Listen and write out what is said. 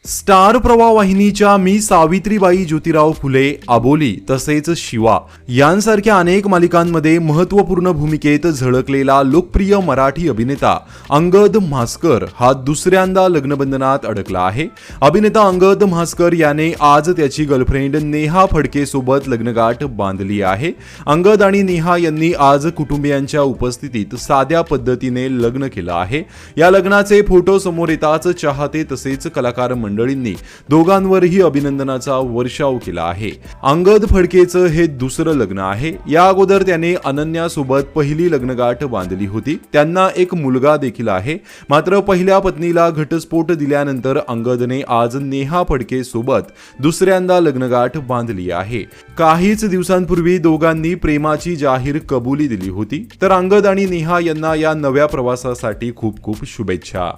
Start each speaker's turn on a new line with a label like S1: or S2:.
S1: Star प्रवाह वाहिनीच्या मी सावित्रीबाई ज्योतिराव फुले, अबोली तसेच शिवा यांसारख्या अनेक मालिकांमध्ये महत्त्वपूर्ण भूमिकेत झळकलेला लोकप्रिय मराठी अभिनेता अंगद म्हासकर हा दुसऱ्यांदा लग्नबंधनात अडकला आहे। अभिनेता अंगद म्हासकर याने आज त्याची गर्लफ्रेंड नेहा फडके सोबत लग्नगाठ बांधली आहे। अंगद आणि नेहा यांनी आज कुटुंबियांच्या उपस्थितीत साध्या पद्धतीने लग्न केलं आहे। या लग्नाचे फोटो समोर येताच चाहते तसेच कलाकार मंडळींनी दोघांवरही अभिनंदनाचा वर्षाव केला आहे। अंगद फडकेचं हे दुसरं लग्न आहे। या अगोदर त्याने अनन्या सोबत पहिली लग्नगाठ बांधली होती। त्यांना एक मुलगा देखील आहे। मात्र पहिल्या पत्नीला घटस्फोट दिल्यानंतर अंगदने आज नेहा फडके सोबत दुसऱ्यांदा लग्नगाठ बांधली आहे। काहीच दिवसांपूर्वी दोघांनी प्रेमाची जाहीर कबुली दिली होती। तर अंगद आणि नेहा यांना या नव्या प्रवासासाठी खूप खूप शुभेच्छा।